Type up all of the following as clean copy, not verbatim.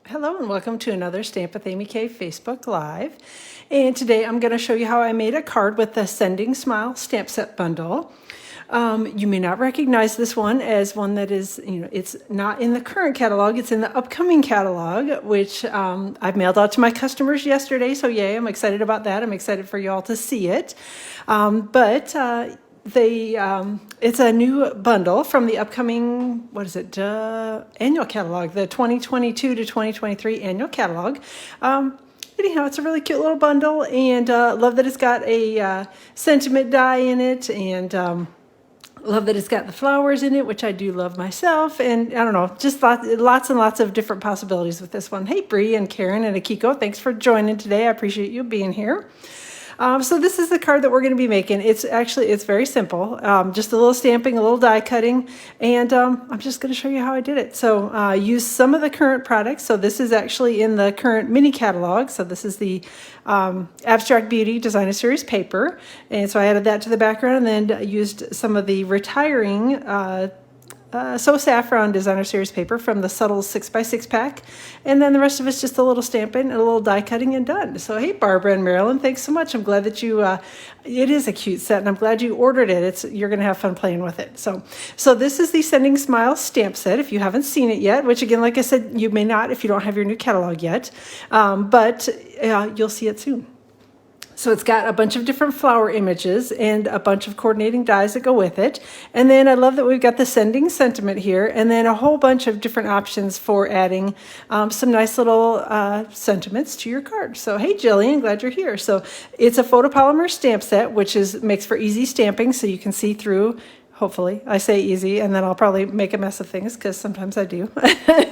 Hello and welcome to another Stamp with Amy K Facebook Live. And today I'm going to show you how I made a card with the Sending Smile stamp set bundle. You may not recognize this one as one that is, it's not in the current catalog, it's in the upcoming catalog, which I've mailed out to my customers yesterday. So yay, I'm excited about that. I'm excited for you all to see it. It's a new bundle from the upcoming, annual catalog, the 2022 to 2023 annual catalog. Anyhow, it's a really cute little bundle, and love that it's got a sentiment die in it, and love that it's got the flowers in it, which I do love myself. And I don't know, just lots and lots of different possibilities with this one. Hey, Bree and Karen and Akiko, thanks for joining today. I appreciate you being here. So this is the card that we're going to be making. It's very simple, just a little stamping, a little die cutting, and I'm just going to show you how I did it. So use some of the current products. So this is actually in the current mini catalog. So this is the Abstract Beauty Designer Series paper, and so I added that to the background and then used some of the retiring So Saffron Designer Series paper from the Subtle 6x6 pack. And then the rest of it's just a little stamping and a little die cutting and done. So hey, Barbara and Marilyn, thanks so much. I'm glad that you, it is a cute set and I'm glad you ordered it. You're going to have fun playing with it. So this is the Sending Smile stamp set if you haven't seen it yet, which again, like I said, you may not if you don't have your new catalog yet, but you'll see it soon. So it's got a bunch of different flower images and a bunch of coordinating dies that go with it. And then I love that we've got the sending sentiment here and then a whole bunch of different options for adding some nice little sentiments to your card. So hey, Jillian, glad you're here. So it's a photopolymer stamp set, which makes for easy stamping so you can see through. Hopefully, I say easy, and then I'll probably make a mess of things because sometimes I do.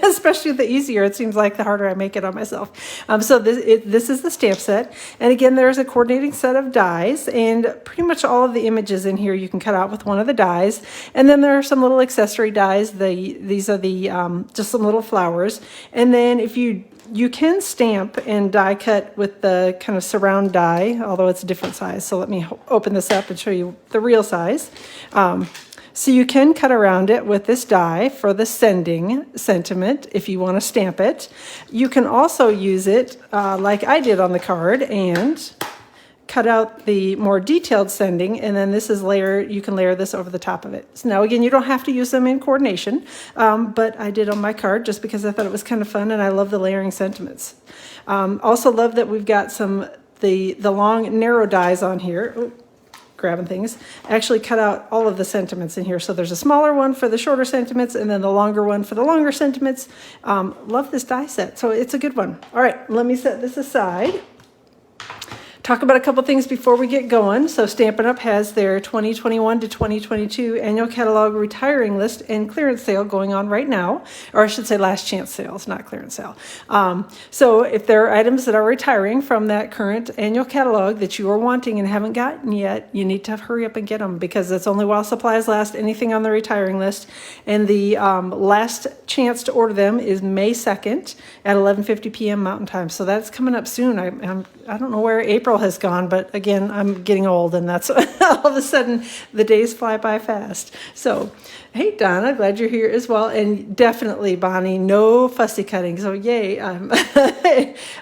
Especially the easier, it seems like the harder I make it on myself. So this is the stamp set, and again, there's a coordinating set of dies, and pretty much all of the images in here you can cut out with one of the dies, and then there are some little accessory dies. These are the just some little flowers, and then if you can stamp and die cut with the kind of surround die, although it's a different size. So let me open this up and show you the real size. So you can cut around it with this die for the sending sentiment if you want to stamp it. You can also use it like I did on the card and cut out the more detailed sending, and then this is you can layer this over the top of it. So now again, you don't have to use them in coordination, but I did on my card just because I thought it was kind of fun and I love the layering sentiments. Also love that we've got the long narrow dies on here. Ooh, grabbing things. I actually cut out all of the sentiments in here. So there's a smaller one for the shorter sentiments and then the longer one for the longer sentiments. Love this die set. So it's a good one. All right, let me set this aside. Talk about a couple things before we get going. So Stampin' Up! Has their 2021 to 2022 annual catalog retiring list and clearance sale going on right now, or I should say last chance sales, not clearance sale. So if there are items that are retiring from that current annual catalog that you are wanting and haven't gotten yet, you need to hurry up and get them because it's only while supplies last, anything on the retiring list. And the last chance to order them is May 2nd at 11:50 p.m. Mountain Time. So that's coming up soon. I don't know where April has gone, but again, I'm getting old and that's all of a sudden the days fly by fast. So hey, Donna, glad you're here as well. And definitely, Bonnie, no fussy cutting. So yay.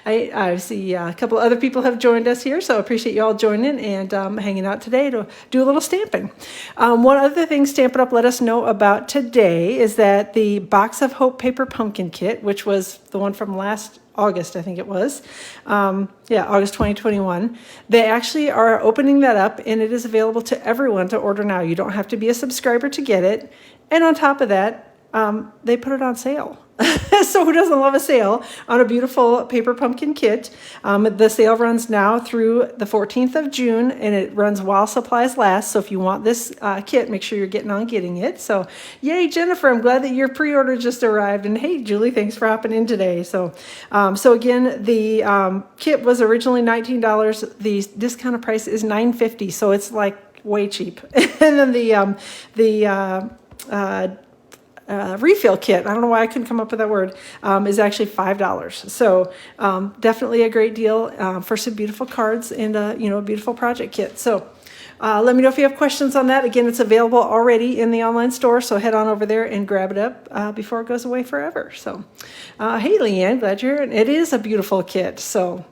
I see a couple other people have joined us here, so I appreciate you all joining and hanging out today to do a little stamping. One other thing Stampin' Up! Let us know about today is that the Box of Hope Paper Pumpkin Kit, which was the one from last August, I think it was. August 2021. They actually are opening that up and it is available to everyone to order now. You don't have to be a subscriber to get it. And on top of that, they put it on sale. So who doesn't love a sale on a beautiful paper pumpkin kit? The sale runs now through the 14th of June and it runs while supplies last. So if you want this kit, make sure you're getting it. So yay, Jennifer, I'm glad that your pre-order just arrived. And hey, Julie, thanks for hopping in today. So again, the kit was originally $19. The discounted price is $9.50. So it's like way cheap. And then the refill kit, I don't know why I couldn't come up with that word, is actually $5. So definitely a great deal for some beautiful cards and a beautiful project kit. So Let me know if you have questions on that. Again, it's available already in the online store, so head on over there and grab it up before it goes away forever. So, hey, Leanne, glad you're here. It is a beautiful kit. So,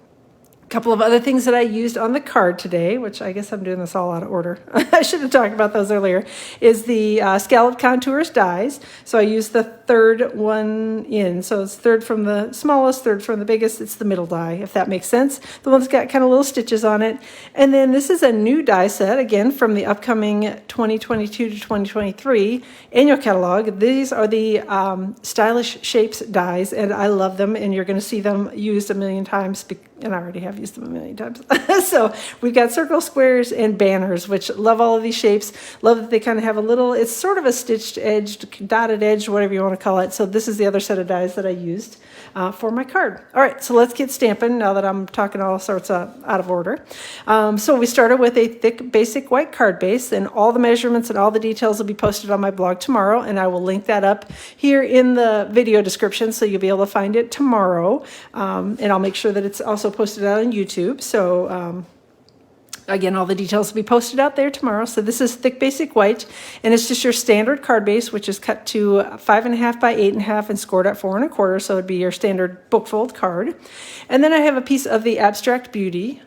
a couple of other things that I used on the card today, which I guess I'm doing this all out of order. I should have talked about those earlier, is the Scalloped Contours dies. So I used the third one in. So it's third from the smallest, third from the biggest. It's the middle die, if that makes sense. The one that's got kind of little stitches on it. And then this is a new die set, again, from the upcoming 2022 to 2023 annual catalog. These are the Stylish Shapes dies, and I love them, and you're going to see them used a million times, and I already have used them a million times. So we've got circle, squares, and banners, which love all of these shapes. Love that they kind of have a little, it's sort of a stitched edged, dotted edge, whatever you want to call it. So this is the other set of dies that I used for my card. All right, so let's get stamping now that I'm talking all sorts of out of order. So we started with a thick basic white card base, and all the measurements and all the details will be posted on my blog tomorrow, and I will link that up here in the video description so you'll be able to find it tomorrow. And I'll make sure that it's also posted out on YouTube. So again, all the details will be posted out there tomorrow. So this is thick basic white, and it's just your standard card base, which is cut to 5.5 by 8.5 and scored at 4 1/4. So it'd be your standard book fold card. And then I have a piece of the Abstract Beauty.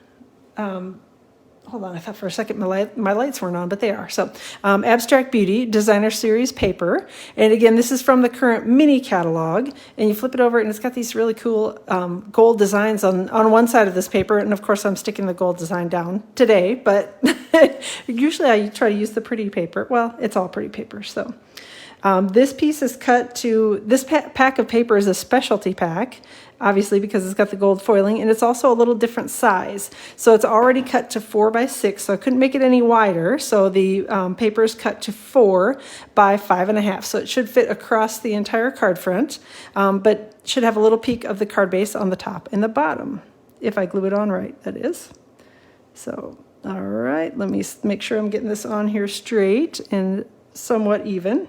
Hold on, I thought for a second my lights weren't on, but they are. So Abstract Beauty Designer Series paper. And again, this is from the current mini catalog. And you flip it over, and it's got these really cool gold designs on one side of this paper. And of course, I'm sticking the gold design down today. But usually I try to use the pretty paper. Well, it's all pretty paper. So this piece is cut to, this pack of paper is a specialty pack, obviously because it's got the gold foiling, and it's also a little different size. So it's already cut to 4 by 6, so I couldn't make it any wider. So the paper is cut to 4 by 5.5. So it should fit across the entire card front, but should have a little peek of the card base on the top and the bottom, if I glue it on right, that is. So, all right, let me make sure I'm getting this on here straight and somewhat even,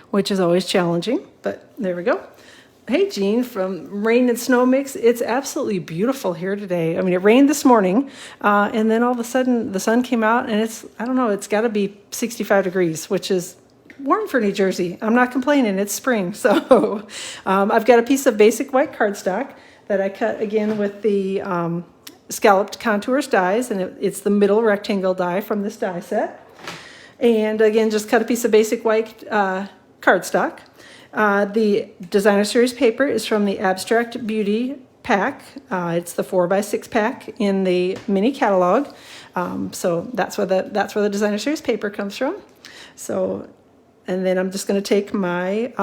which is always challenging, but there we go. Hey, Jean from Rain and Snow Mix. It's absolutely beautiful here today. I mean, it rained this morning, and then all of a sudden the sun came out, and it's, I don't know, it's got to be 65 degrees, which is warm for New Jersey. I'm not complaining. It's spring. So I've got a piece of basic white cardstock that I cut again with the Scalloped Contours dies, and it's the middle rectangle die from this die set. And again, just cut a piece of basic white cardstock. The Designer Series paper is from the Abstract Beauty pack. It's the 4 by 6 pack in the mini catalog. So that's where the Designer Series paper comes from. So, and then I'm just going to take my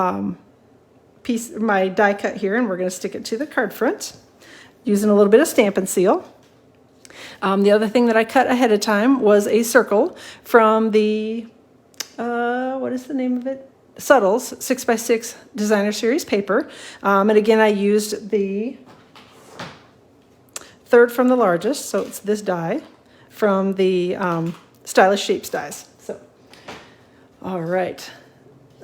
my die cut here, and we're going to stick it to the card front using a little bit of Stampin' Seal. The other thing that I cut ahead of time was a circle from the what is the name of it? Subtles 6 by 6 Designer Series paper. And again, I used the third from the largest, so it's this die from the Stylish Shapes dies. So, all right.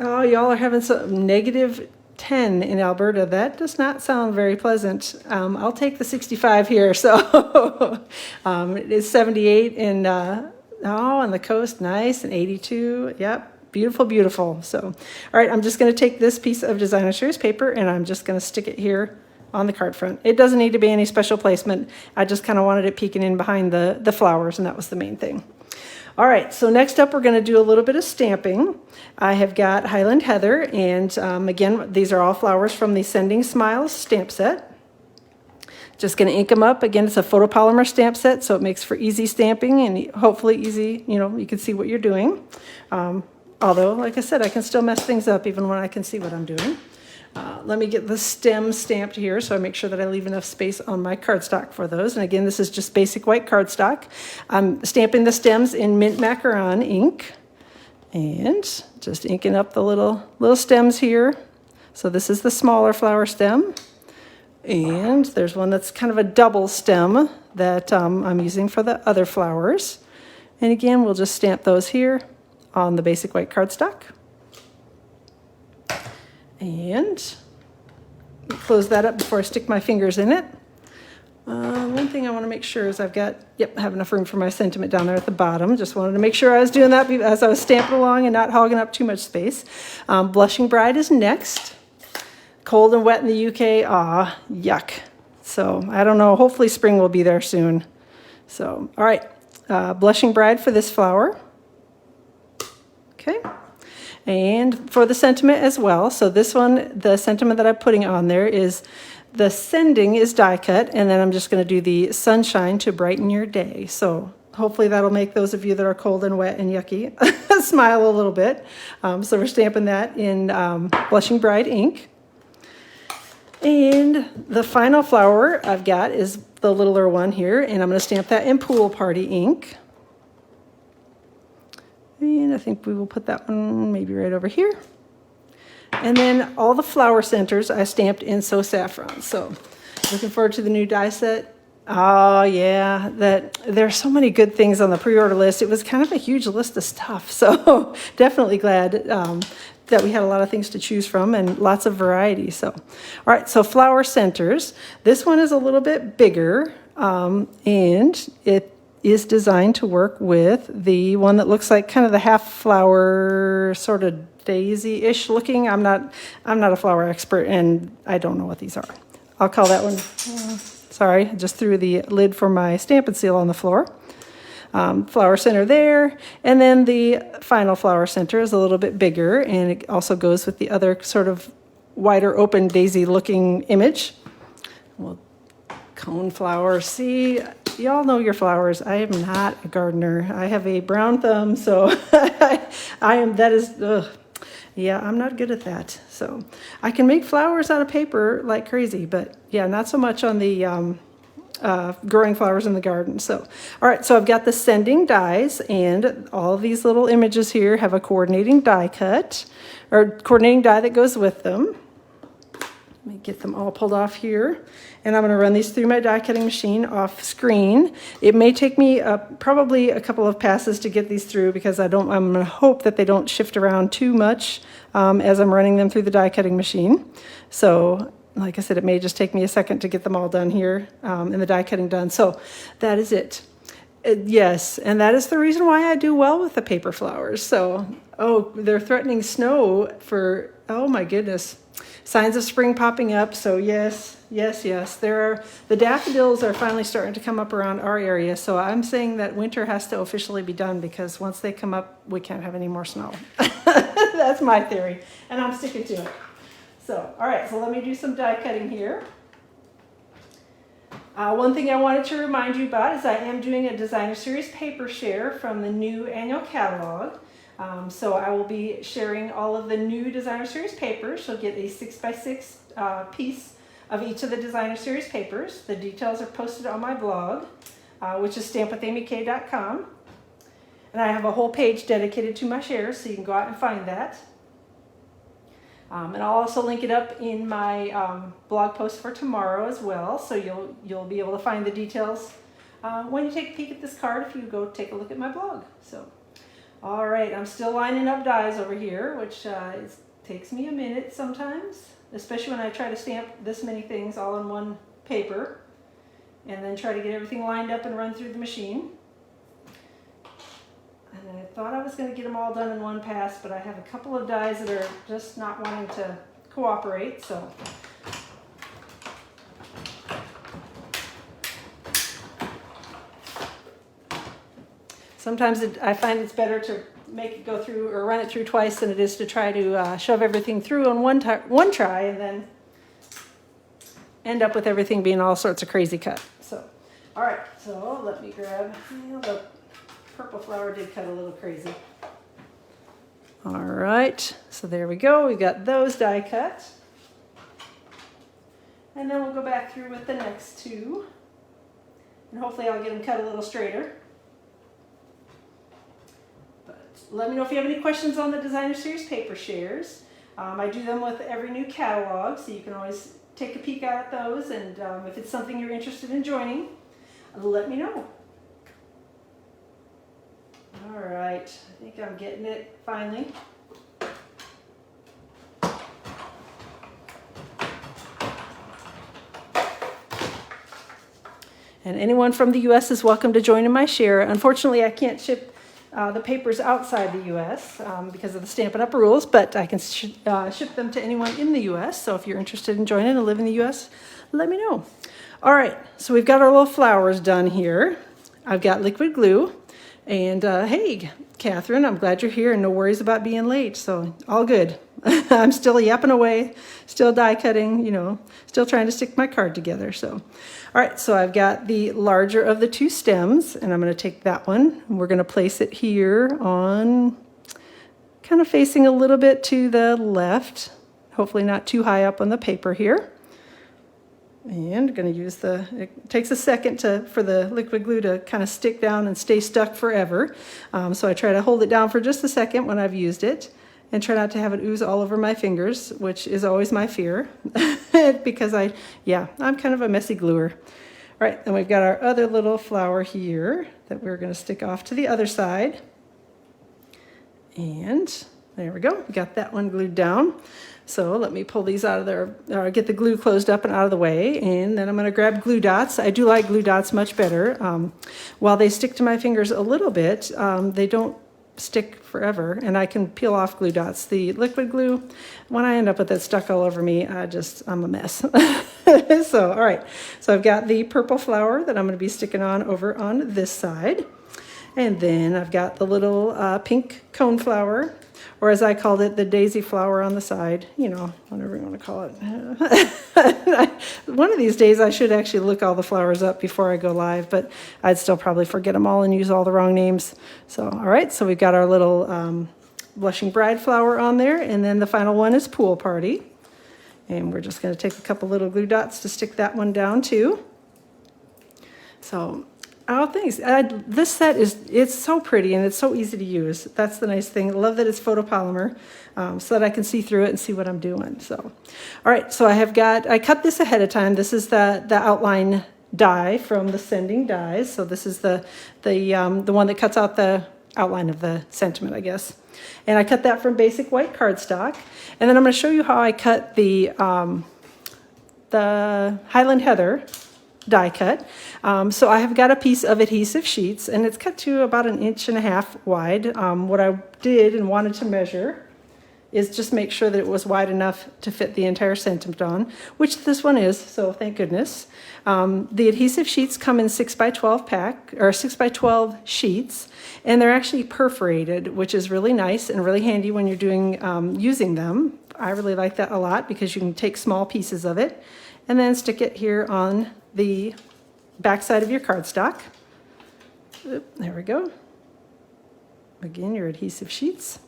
Oh, y'all are having some -10 in Alberta. That does not sound very pleasant. I'll take the 65 here. So it is 78 in on the coast, nice, and 82. Yep. Beautiful, beautiful. So, all right, I'm just going to take this piece of Designer Series paper, and I'm just going to stick it here on the card front. It doesn't need to be any special placement. I just kind of wanted it peeking in behind the flowers, and that was the main thing. All right, so next up, we're going to do a little bit of stamping. I have got Highland Heather, and again, these are all flowers from the Sending Smiles stamp set. Just going to ink them up. Again, it's a photopolymer stamp set, so it makes for easy stamping and hopefully easy, you can see what you're doing. Although, like I said, I can still mess things up even when I can see what I'm doing. Let me get the stems stamped here so I make sure that I leave enough space on my cardstock for those. And again, this is just basic white cardstock. I'm stamping the stems in mint macaron ink and just inking up the little stems here. So this is the smaller flower stem. And there's one that's kind of a double stem that I'm using for the other flowers. And again, we'll just stamp those here on the basic white cardstock. And close that up before I stick my fingers in it. One thing I want to make sure is I've got, I have enough room for my sentiment down there at the bottom. Just wanted to make sure I was doing that as I was stamping along and not hogging up too much space. Blushing Bride is next. Cold and wet in the UK, yuck. So I don't know, hopefully spring will be there soon. So, all right, Blushing Bride for this flower. Okay, and for the sentiment as well. So this one, the sentiment that I'm putting on there is, the sending is die cut, and then I'm just going to do the sunshine to brighten your day. So hopefully that'll make those of you that are cold and wet and yucky smile a little bit. So we're stamping that in Blushing Bride ink. And the final flower I've got is the littler one here, and I'm going to stamp that in Pool Party ink. And I think we will put that one maybe right over here. And then all the flower centers I stamped in So Saffron. So looking forward to the new die set. Oh yeah, there's so many good things on the pre-order list. It was kind of a huge list of stuff. So definitely glad that we had a lot of things to choose from and lots of variety. So, all right, so flower centers. This one is a little bit bigger, and it is designed to work with the one that looks like kind of the half flower sort of daisy-ish looking. I'm not a flower expert, and I don't know what these are. I'll call that one, sorry, I just threw the lid for my Stampin' Seal on the floor. Flower center there, and then the final flower center is a little bit bigger, and it also goes with the other sort of wider open daisy looking image. Well, cone flower, see, y'all know your flowers. I am not a gardener. I have a brown thumb, so I'm not good at that. So I can make flowers out of paper like crazy, but yeah, not so much on the growing flowers in the garden. So, all right, so I've got the sending dies, and all these little images here have a coordinating die cut, or coordinating die that goes with them. Let me get them all pulled off here. And I'm going to run these through my die cutting machine off screen. It may take me probably a couple of passes to get these through, because I'm going to hope that they don't shift around too much as I'm running them through the die cutting machine. So like I said, it may just take me a second to get them all done here and the die cutting done. So that is it. Yes, and that is the reason why I do well with the paper flowers. So, they're threatening snow for, oh my goodness, signs of spring popping up. So yes, the daffodils are finally starting to come up around our area. So I'm saying that winter has to officially be done, because once they come up, we can't have any more snow. That's my theory, and I'm sticking to it. So, all right, so let me do some die cutting here. One thing I wanted to remind you about is I am doing a Designer Series paper share from the new annual catalog. So I will be sharing all of the new Designer Series papers. You'll get a 6x6 piece of each of the Designer Series papers. The details are posted on my blog, which is stampwithamyk.com. And I have a whole page dedicated to my shares, so you can go out and find that. And I'll also link it up in my blog post for tomorrow as well, so you'll be able to find the details when you take a peek at this card if you go take a look at my blog. So, all right, I'm still lining up dies over here, which takes me a minute sometimes, especially when I try to stamp this many things all in one paper, and then try to get everything lined up and run through the machine. And I thought I was going to get them all done in one pass, but I have a couple of dies that are just not wanting to cooperate, so. Sometimes I find it's better to make it go through or run it through twice than it is to try to shove everything through on one try and then end up with everything being all sorts of crazy cut. So, all right, so let me grab, the purple flower did cut a little crazy. All right, so there we go. We got those die cut. And then we'll go back through with the next two. And hopefully I'll get them cut a little straighter. But let me know if you have any questions on the Designer Series paper shares. I do them with every new catalog, so you can always take a peek at those. And if it's something you're interested in joining, let me know. All right, I think I'm getting it finally. And anyone from the U.S. is welcome to join in my share. Unfortunately, I can't ship the papers outside the U.S. Because of the Stampin' Up! Rules, but I can ship them to anyone in the U.S. So if you're interested in joining and live in the U.S., let me know. All right, so we've got our little flowers done here. I've got liquid glue. And hey, Catherine, I'm glad you're here and no worries about being late. So all good. I'm still yapping away, still die cutting, still trying to stick my card together. So, all right, so I've got the larger of the two stems, and I'm going to take that one. And we're going to place it here on, kind of facing a little bit to the left, hopefully not too high up on the paper here. And going to use it takes a second for the liquid glue to kind of stick down and stay stuck forever. So I try to hold it down for just a second when I've used it and try not to have it ooze all over my fingers, which is always my fear because I'm kind of a messy gluer. All right, then we've got our other little flower here that we're going to stick off to the other side. And there we go, we got that one glued down. So let me pull these out of there, or get the glue closed up and out of the way, and then I'm going to grab glue dots. I do like glue dots much better. While they stick to my fingers a little bit, they don't stick forever, and I can peel off glue dots. The liquid glue, when I end up with it stuck all over me, I'm a mess. So, all right, so I've got the purple flower that I'm going to be sticking on over on this side, and then I've got the little pink cone flower, or as I called it, the daisy flower on the side, whatever you want to call it. One of these days I should actually look all the flowers up before I go live, but I'd still probably forget them all and use all the wrong names. So, all right, so we've got our little blushing bride flower on there, and then the final one is pool party. And we're just going to take a couple little glue dots to stick that one down too. So, oh, thanks. This set it's so pretty and it's so easy to use. That's the nice thing. I love that it's photopolymer so that I can see through it and see what I'm doing. So, all right, so I cut this ahead of time. This is the outline die from the Sending Dies. So this is the one that cuts out the outline of the sentiment, I guess. And I cut that from basic white cardstock. And then I'm going to show you how I cut the Highland Heather die cut. So I have got a piece of adhesive sheets, and it's cut to about 1.5 inches wide. What I did and wanted to measure is just make sure that it was wide enough to fit the entire sentiment on, which this one is, so thank goodness. The adhesive sheets come in 6x12 pack, or 6x12 sheets, and they're actually perforated, which is really nice and really handy when you're using them. I really like that a lot because you can take small pieces of it and then stick it here on the back side of your cardstock. There we go. Again, your adhesive sheets.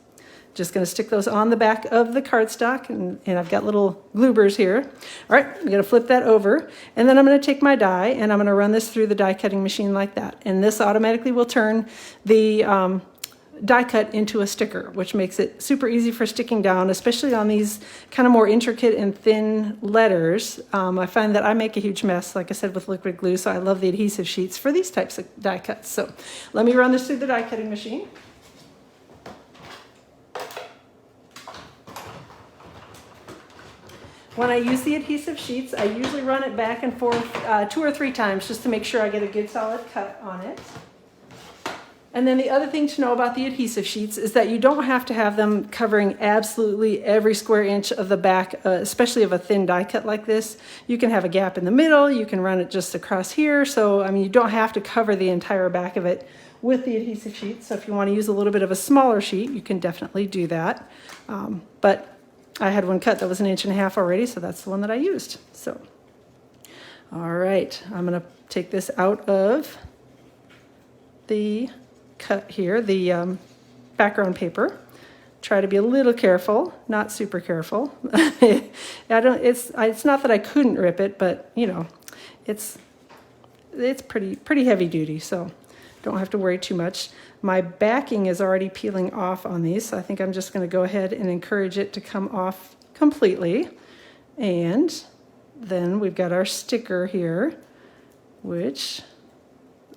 Just going to stick those on the back of the cardstock, and I've got little gloobers here. All right, I'm going to flip that over, and then I'm going to take my die, and I'm going to run this through the die cutting machine like that. And this automatically will turn the die cut into a sticker, which makes it super easy for sticking down, especially on these kind of more intricate and thin letters. I find that I make a huge mess, like I said, with liquid glue, so I love the adhesive sheets for these types of die cuts. So let me run this through the die cutting machine. When I use the adhesive sheets, I usually run it back and forth 2 or 3 times just to make sure I get a good solid cut on it. And then the other thing to know about the adhesive sheets is that you don't have to have them covering absolutely every square inch of the back, especially of a thin die cut like this. You can have a gap in the middle, you can run it just across here. So, I mean, you don't have to cover the entire back of it with the adhesive sheets. So if you want to use a little bit of a smaller sheet, you can definitely do that. But I had one cut that was 1.5 inches already, so that's the one that I used. So, all right, I'm going to take this out of the cut here, the background paper. Try to be a little careful, not super careful. It's not that I couldn't rip it, but it's pretty heavy duty, so don't have to worry too much. My backing is already peeling off on these, so I think I'm just going to go ahead and encourage it to come off completely. And then we've got our sticker here, which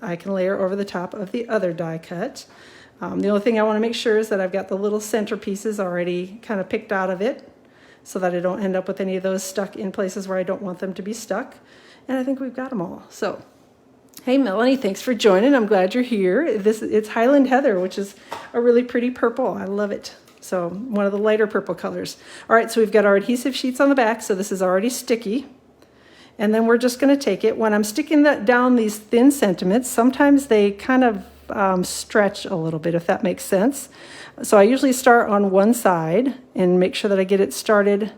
I can layer over the top of the other die cut. The only thing I want to make sure is that I've got the little center pieces already kind of picked out of it so that I don't end up with any of those stuck in places where I don't want them to be stuck. And I think we've got them all. So, Hey Melanie, thanks for joining. I'm glad you're here. It's Highland Heather, which is a really pretty purple. I love it. So one of the lighter purple colors. All right, so we've got our adhesive sheets on the back, so this is already sticky. And then we're just going to take it. When I'm sticking down these thin sentiments, sometimes they kind of stretch a little bit, if that makes sense. So I usually start on one side and make sure that I get it started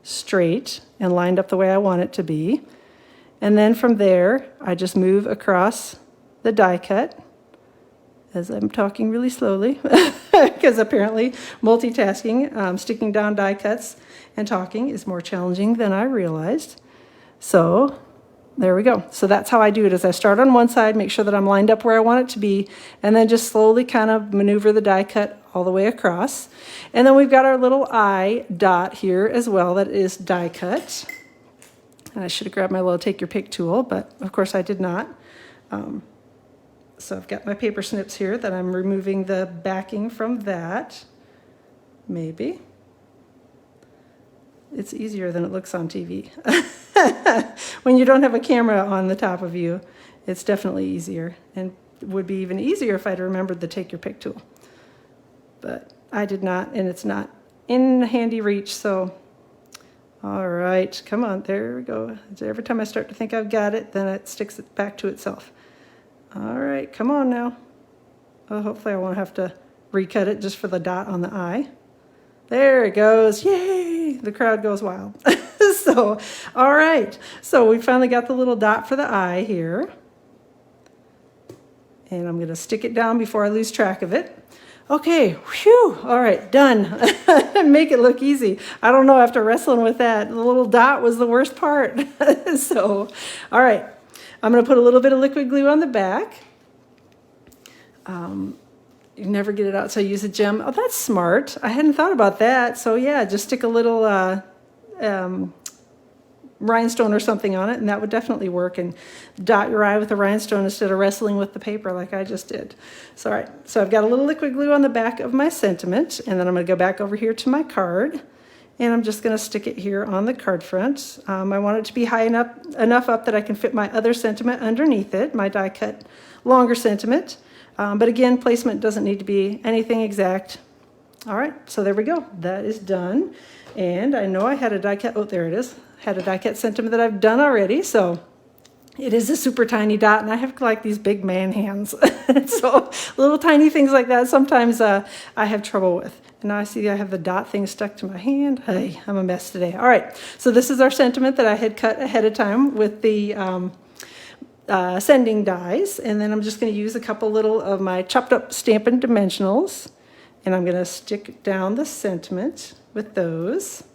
straight and lined up the way I want it to be. And then from there, I just move across the die cut as I'm talking really slowly, because apparently multitasking, sticking down die cuts and talking is more challenging than I realized. So there we go. So that's how I do it, is I start on one side, make sure that I'm lined up where I want it to be, and then just slowly kind of maneuver the die cut all the way across. And then we've got our little eye dot here as well that is die cut. And I should have grabbed my little take your pick tool, but of course I did not. So I've got my paper snips here that I'm removing the backing from that. Maybe. It's easier than it looks on TV. When you don't have a camera on the top of you, it's definitely easier. And it would be even easier if I'd remembered the take your pick tool. But I did not, and it's not in handy reach, so all right, come on, there we go. Every time I start to think I've got it, then it sticks it back to itself. All right, come on now. Oh, hopefully I won't have to recut it just for the dot on the eye. There it goes. Yay! The crowd goes wild. So, all right. So we finally got the little dot for the eye here. And I'm going to stick it down before I lose track of it. Okay, whew, all right, done. Make it look easy. I don't know, after wrestling with that, the little dot was the worst part. So, all right, I'm going to put a little bit of liquid glue on the back. You never get it out, so I use a gem. Oh, that's smart. I hadn't thought about that. So yeah, just stick a little rhinestone or something on it, and that would definitely work, and dot your eye with a rhinestone instead of wrestling with the paper like I just did. So, all right, so I've got a little liquid glue on the back of my sentiment, and then I'm going to go back over here to my card, and I'm just going to stick it here on the card front. I want it to be high enough up that I can fit my other sentiment underneath it, my die cut longer sentiment. But again, placement doesn't need to be anything exact. All right, so there we go. That is done. And I know I had a die cut, oh, there it is. Had a die cut sentiment that I've done already. So it is a super tiny dot, and I have like these big man hands. So little tiny things like that sometimes I have trouble with. And now I see I have the dot thing stuck to my hand. Hey, I'm a mess today. All right, so this is our sentiment that I had cut ahead of time with the sending dies, and then I'm just going to use a couple little of my chopped up Stampin' dimensionals, and I'm going to stick down the sentiment with those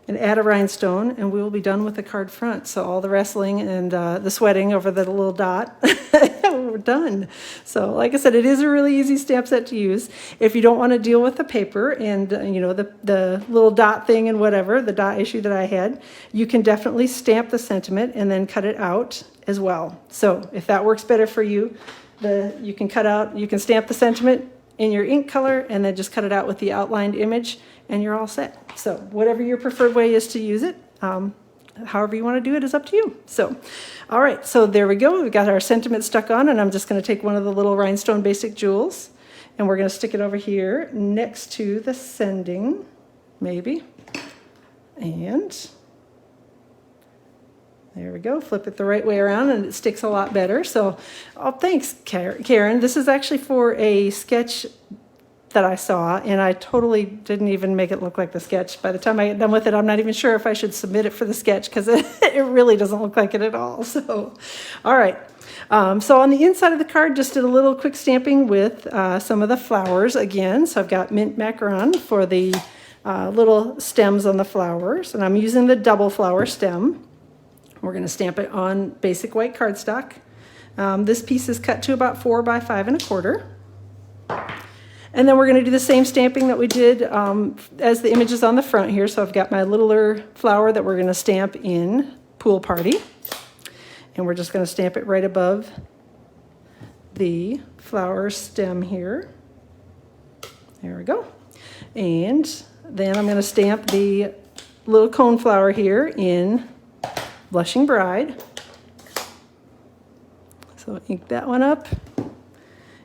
and add a rhinestone, and we will be done with the card front. So all the wrestling and the sweating over the little dot, we're done. So like I said, it is a really easy stamp set to use. If you don't want to deal with the paper and you know, the little dot thing and whatever, the dot issue that I had, you can definitely stamp the sentiment and then cut it out as well. So if that works better for you, you can stamp the sentiment in your ink color and then just cut it out with the outlined image, and you're all set. So whatever your preferred way is to use it, however you want to do it is up to you. So, all right, so there we go. We've got our sentiment stuck on, and I'm just going to take one of the little rhinestone basic jewels, and we're going to stick it over here next to the sending, maybe. And there we go. Flip it the right way around, and it sticks a lot better. So, oh, thanks, Karen. This is actually for a sketch that I saw, and I totally didn't even make it look like the sketch. By the time I get done with it, I'm not even sure if I should submit it for the sketch, because it really doesn't look like it at all. So, all right. So on the inside of the card, just did a little quick stamping with some of the flowers again. So I've got mint macaron for the little stems on the flowers, and I'm using the double flower stem. We're going to stamp it on basic white cardstock. This piece is cut to about 4 by 5 1/4. And then we're going to do the same stamping that we did as the images on the front here. So I've got my littler flower that we're going to stamp in Pool Party. And we're just going to stamp it right above the flower stem here. There we go. And then I'm going to stamp the little cone flower here in Blushing Bride. So ink that one up.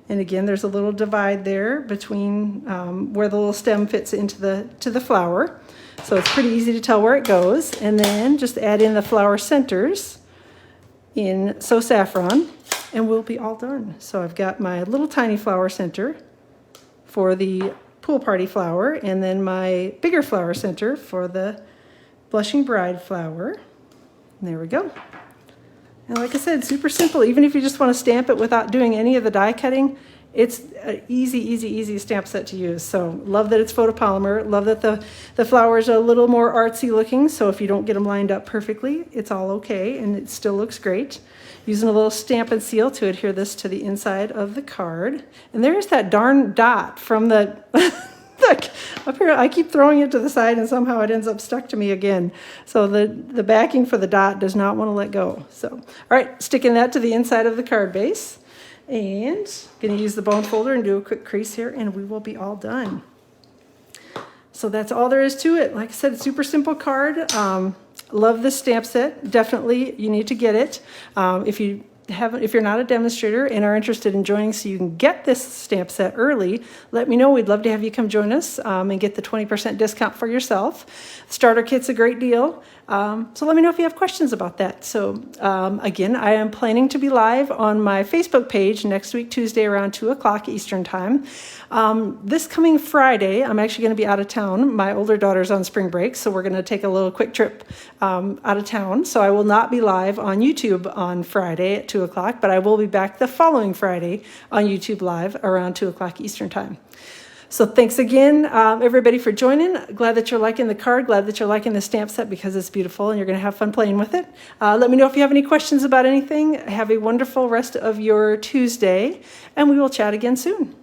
And again, there's a little divide there between where the little stem fits into the flower. So it's pretty easy to tell where it goes. And then just add in the flower centers in So Saffron, and we'll be all done. So I've got my little tiny flower center for the pool party flower, and then my bigger flower center for the blushing bride flower. And there we go. And like I said, super simple. Even if you just want to stamp it without doing any of the die cutting, it's an easy stamp set to use. So love that it's photopolymer. Love that the flowers are a little more artsy looking. So if you don't get them lined up perfectly, it's all okay and it still looks great. Using a little Stampin' Seal to adhere this to the inside of the card. And there's that darn dot from the... Look, up here, I keep throwing it to the side and somehow it ends up stuck to me again. So the backing for the dot does not want to let go. So, all right, sticking that to the inside of the card base. And going to use the bone folder and do a quick crease here, and we will be all done. So that's all there is to it. Like I said, super simple card. Love this stamp set. Definitely, you need to get it. If you're not a demonstrator and are interested in joining so you can get this stamp set early, let me know. We'd love to have you come join us and get the 20% discount for yourself. Starter kit's a great deal. So let me know if you have questions about that. So again, I am planning to be live on my Facebook page next week, Tuesday around 2 o'clock Eastern time. This coming Friday, I'm actually going to be out of town. My older daughter's on spring break, so we're going to take a little quick trip out of town. So I will not be live on YouTube on Friday at 2 o'clock, but I will be back the following Friday on YouTube live around 2 o'clock Eastern time. So thanks again, everybody, for joining. Glad that you're liking the card. Glad that you're liking the stamp set because it's beautiful and you're going to have fun playing with it. Let me know if you have any questions about anything. Have a wonderful rest of your Tuesday, and we will chat again soon.